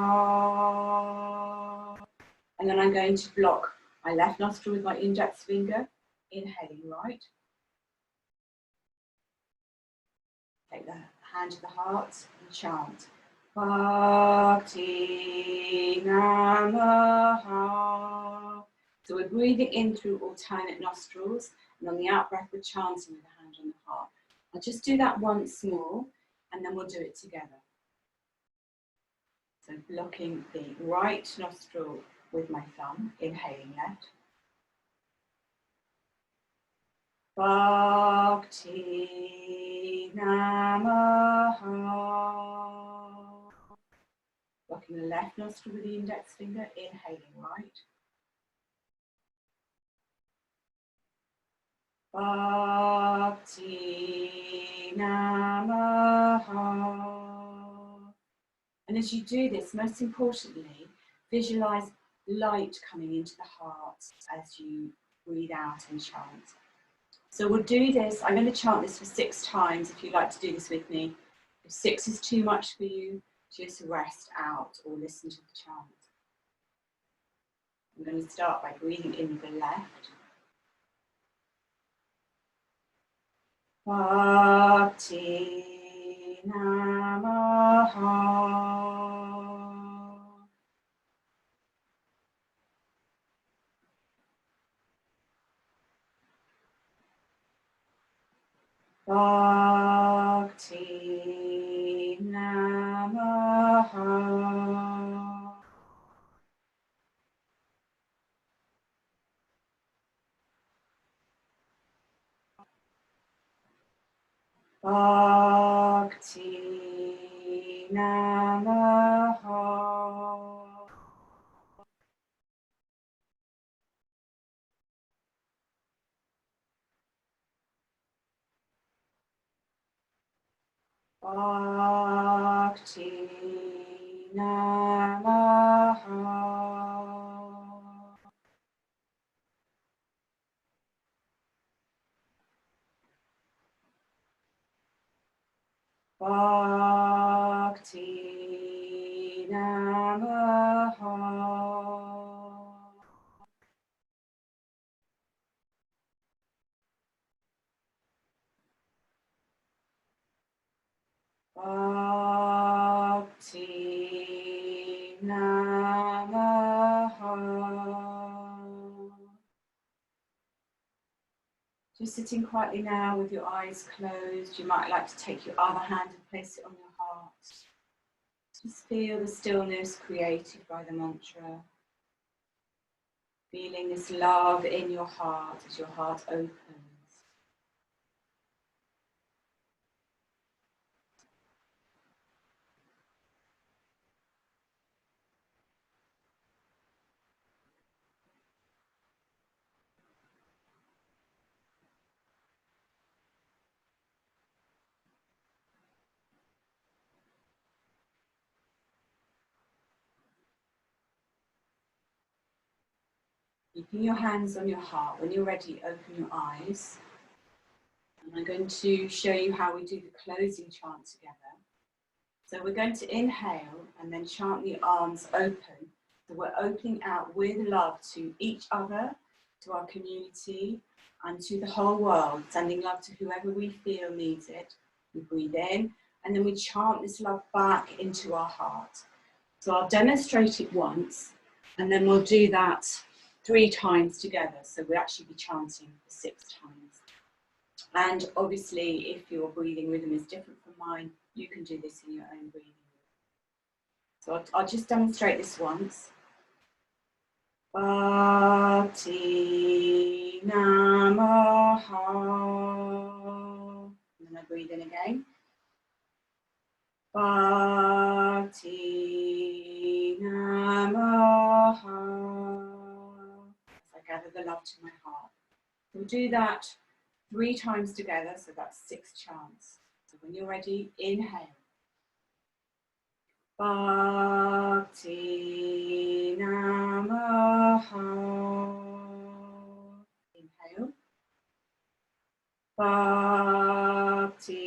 And then I'm going to block my left nostril with my index finger, inhaling right. Take the hand to the heart and chant. Bhakti Namaha. So we're breathing in through alternate nostrils, and on the out breath we're chanting with the hand on the heart. I'll just do that once more, and then we'll do it together. So blocking the right nostril with my thumb, inhaling left. Bhakti Namaha. Blocking the left nostril with the index finger, inhaling right. Bhakti Namaha. And as you do this, most importantly, visualize light coming into the heart as you breathe out and chant. So we'll do this. I'm going to chant this for 6 times if you'd like to do this with me. If 6 is too much for you, just rest out or listen to the chant. I'm going to start by breathing in with the left. Bhakti Namaha. Bhakti Namaha. Bhakti Namaha. Bhakti Namaha. Bhakti Namaha. Bhakti Namaha. Just sitting quietly now with your eyes closed. You might like to take your other hand and place it on your heart. Just feel the stillness created by the mantra. Feeling this love in your heart as your heart opens. Keeping your hands on your heart. When you're ready, open your eyes. And I'm going to show you how we do the closing chant together. So we're going to inhale and then chant the arms open. So we're opening out with love to each other, to our community, and to the whole world, sending love to whoever we feel needs it. We breathe in, and then we chant this love back into our heart. So I'll demonstrate it once, and then we'll do that 3 times together. So we'll actually be chanting for 6 times. And obviously, if your breathing rhythm is different from mine, you can do this in your own breathing rhythm. So I'll just demonstrate this once. Bhakti Namaha. And then I breathe in again. Bhakti Namaha. As I gather the love to my heart. We'll do that 3 times together, so that's 6 chants. So when you're ready, inhale. Bhakti Namaha. Inhale. Bhakti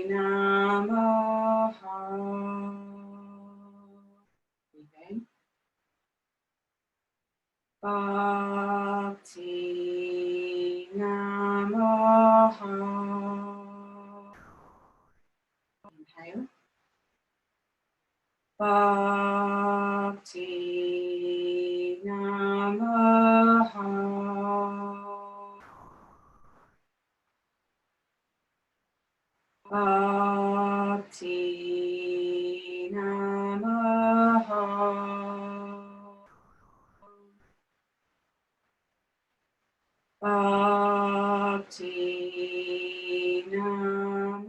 Namaha. Breathe in. Bhakti Namaha. Inhale. Bhakti Namaha. Bhakti Namaha. Bhakti Namaha.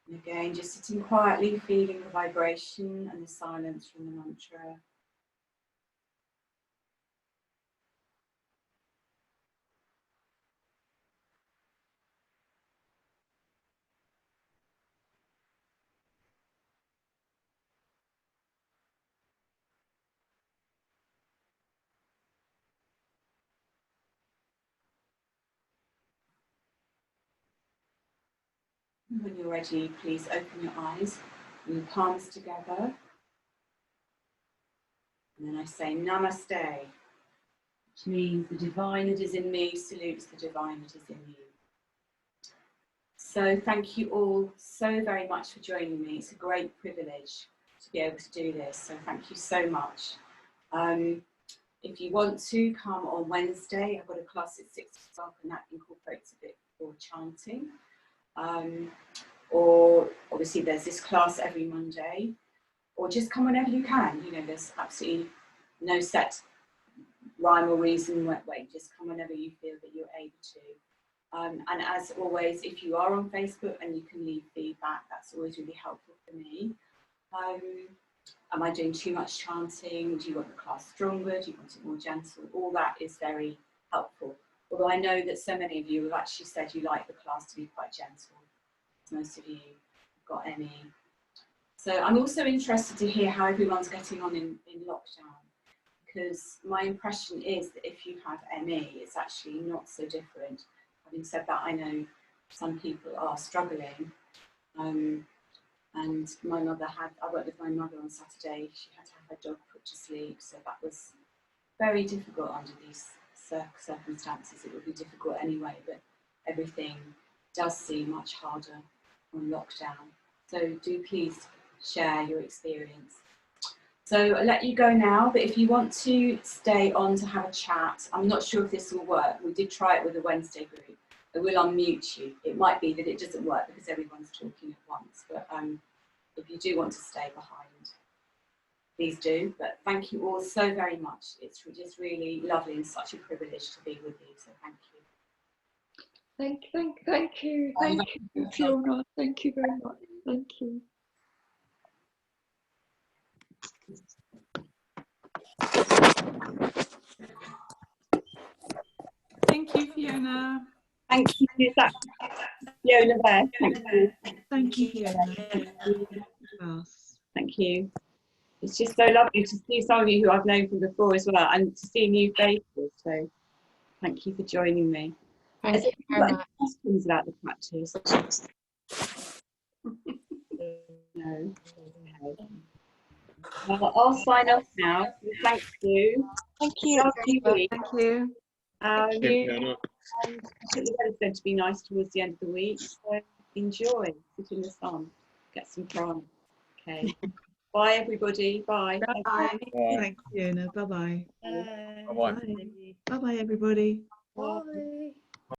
And again, just sitting quietly, feeling the vibration and the silence from the mantra. When you're ready, please open your eyes and your palms together. And then I say Namaste, which means the divine that is in me salutes the divine that is in you. So thank you all so very much for joining me. It's a great privilege to be able to do this. So thank you so much. If you want to come on Wednesday, I've got a class at 6 o'clock and that incorporates a bit more chanting. Or obviously there's this class every Monday, or just come whenever you can. You know, there's absolutely no set rhyme or reason way. Just come whenever you feel that you're able to. And as always, if you are on Facebook and you can leave feedback, that's always really helpful for me. Am I doing too much chanting? Do you want the class stronger? Do you want it more gentle? All that is very helpful. Although I know that so many of you have actually said you like the class to be quite gentle. Most of you have got ME. So I'm also interested to hear how everyone's getting on in lockdown, because my impression is that if you have ME, it's actually not so different. Having said that, I know some people are struggling. And my mother I worked with my mother on Saturday. She had to have her dog put to sleep, so that was very difficult under these circumstances. It would be difficult anyway, but everything does seem much harder on lockdown. So do please share your experience. So I'll let you go now, but if you want to stay on to have a chat, I'm not sure if this will work. We did try it with the Wednesday group. I will unmute you. It might be that it doesn't work because everyone's talking at once, but if you do want to stay behind, please do. But thank you all so very much. It's just really lovely and such a privilege to be with you, so thank you. Thank you, Fiona. Thank you very much. Thank you. Thank you, Fiona. Thank you, Fiona there. Thank you. Thank you, Fiona. Thank you. it's just so lovely to see some of you who I've known from before as well, and to see new faces. So thank you for joining me. Thank you Got very any much. questions about the practice? No. Okay. Well, I'll sign off now. So thank you. Thank you. Lovely week. Thank you. And Thank you. I think the weather's going to be nice towards the end of the week. So enjoy, sit in the sun, get some prime. Okay. Bye, everybody. Bye. Bye. Thanks, Fiona. Bye-bye. Bye. Bye. Bye-bye, everybody. Bye.